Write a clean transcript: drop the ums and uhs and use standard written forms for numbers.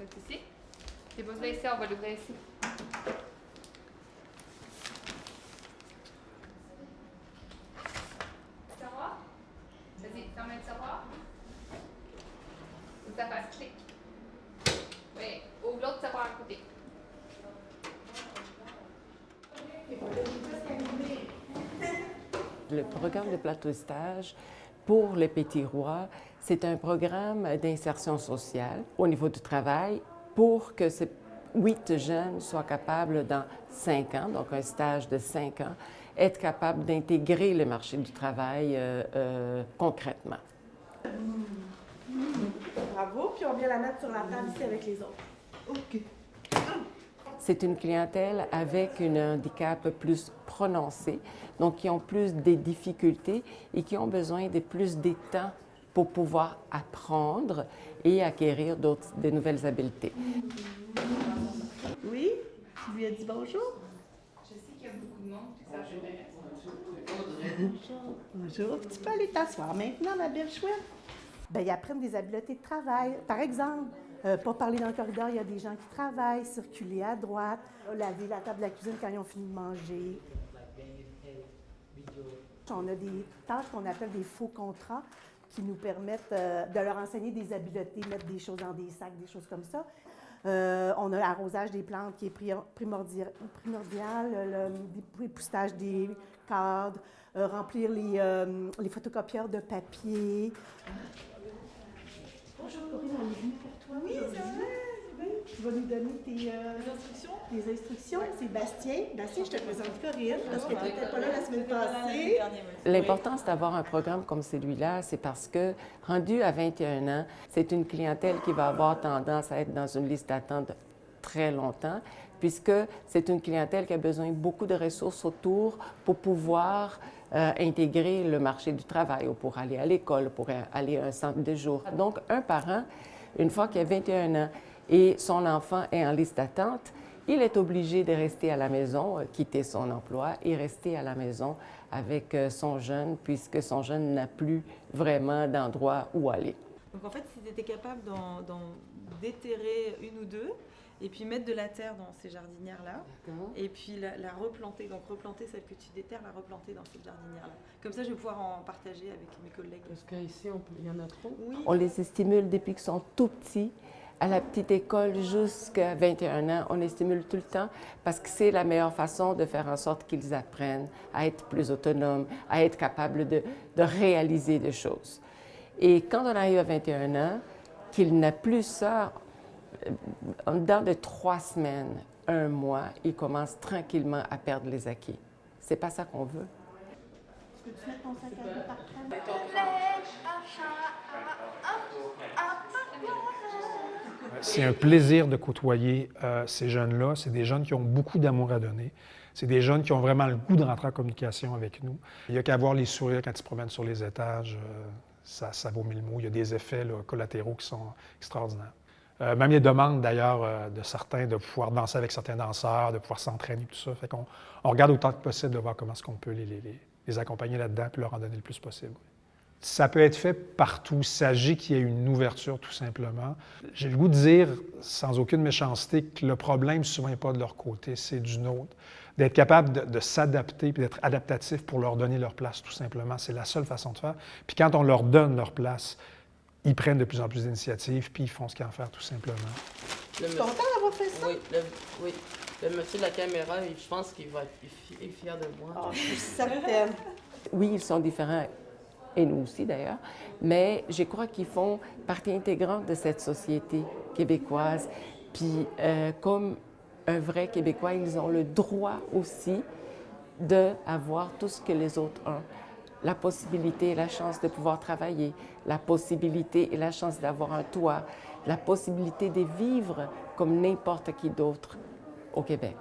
C'est ici. Dépose-le ici, on va l'ouvrir ici. Tiroir. Vas-y, ferme le tiroir. Ouvre ta face, clique. Oui, ouvre l'autre tiroir à côté. Le programme de plateau de stage pour les Petits Rois, c'est un programme d'insertion sociale au niveau du travail pour que ces 8 jeunes soient capables, dans 5 ans, donc un stage de 5 ans, être capables d'intégrer le marché du travail concrètement. Bravo, puis on vient la mettre sur la table ici avec les autres. OK. C'est une clientèle avec un handicap plus prononcé, donc qui ont plus des difficultés et qui ont besoin de plus de temps pour pouvoir apprendre et acquérir de nouvelles habiletés. Oui, tu lui as dit bonjour? Je sais qu'il y a beaucoup de monde, puis ça Bonjour. Bonjour. Tu peux aller t'asseoir maintenant, ma belle chouette? Bien, ils apprennent des habiletés de travail. Par exemple, pas parler dans le corridor, il y a des gens qui travaillent, circuler à droite, laver la table de la cuisine quand ils ont fini de manger. On a des tâches qu'on appelle des faux contrats qui nous permettent de leur enseigner des habiletés, mettre des choses dans des sacs, des choses comme ça. On a l'arrosage des plantes qui est primordial, l'époussetage des cadres, remplir les photocopieurs de papier. Bonjour Corinne, on est venu pour toi. Oui, ça va. Tu vas nous donner tes instructions? Tes instructions, c'est Bastien. Bastien, je te présente Corinne, parce que tu n'étais pas là la semaine passée. L'importance d'avoir un programme comme celui-là, c'est parce que, rendu à 21 ans, c'est une clientèle qui va avoir tendance à être dans une liste d'attente très longtemps, puisque c'est une clientèle qui a besoin de beaucoup de ressources autour pour pouvoir intégrer le marché du travail, ou pour aller à l'école, pour aller à un centre de jour. Donc, un parent, une fois qu'il a 21 ans et son enfant est en liste d'attente, il est obligé de rester à la maison, quitter son emploi et rester à la maison avec son jeune, puisque son jeune n'a plus vraiment d'endroit où aller. Donc en fait, si tu étais capable d'en déterrer une ou deux, et puis mettre de la terre dans ces jardinières-là, et puis la replanter, donc replanter celle que tu déterres, la replanter dans cette jardinière-là. Comme ça, je vais pouvoir en partager avec mes collègues. Parce qu'ici, il y en a trop. Oui. On les stimule depuis qu'ils sont tout petits. À la petite école jusqu'à 21 ans, on les stimule tout le temps parce que c'est la meilleure façon de faire en sorte qu'ils apprennent à être plus autonomes, à être capables de réaliser des choses. Et quand on arrive à 21 ans, qu'il n'a plus ça, dans de 3 semaines, 1 mois, il commence tranquillement à perdre les acquis. C'est pas ça qu'on veut. Peux-tu mettre ton sac à dos par terre? C'est un plaisir de côtoyer ces jeunes-là. C'est des jeunes qui ont beaucoup d'amour à donner. C'est des jeunes qui ont vraiment le goût de rentrer en communication avec nous. Il n'y a qu'à voir les sourires quand ils se promènent sur les étages. Ça vaut 1000 mots. Il y a des effets collatéraux qui sont extraordinaires. Même les demandes, d'ailleurs, de certains de pouvoir danser avec certains danseurs, de pouvoir s'entraîner, tout ça. Fait qu'on regarde autant que possible de voir comment est-ce qu'on peut les accompagner là-dedans et leur en donner le plus possible. Ça peut être fait partout. Il s'agit qu'il y ait une ouverture, tout simplement. J'ai le goût de dire, sans aucune méchanceté, que le problème, souvent, n'est pas de leur côté, c'est du nôtre. D'être capable de s'adapter et d'être adaptatif pour leur donner leur place, tout simplement. C'est la seule façon de faire. Puis quand on leur donne leur place, ils prennent de plus en plus d'initiatives, puis ils font ce qu'il y a à faire, tout simplement. Tu es content d'avoir fait ça? Oui. Le monsieur de la caméra, je pense qu'il va être fier de moi. Oh, je suis certaine. Oui, ils sont différents, et nous aussi d'ailleurs, mais je crois qu'ils font partie intégrante de cette société québécoise. Puis, comme un vrai Québécois, ils ont le droit aussi d'avoir tout ce que les autres ont. La possibilité et la chance de pouvoir travailler, la possibilité et la chance d'avoir un toit, la possibilité de vivre comme n'importe qui d'autre au Québec.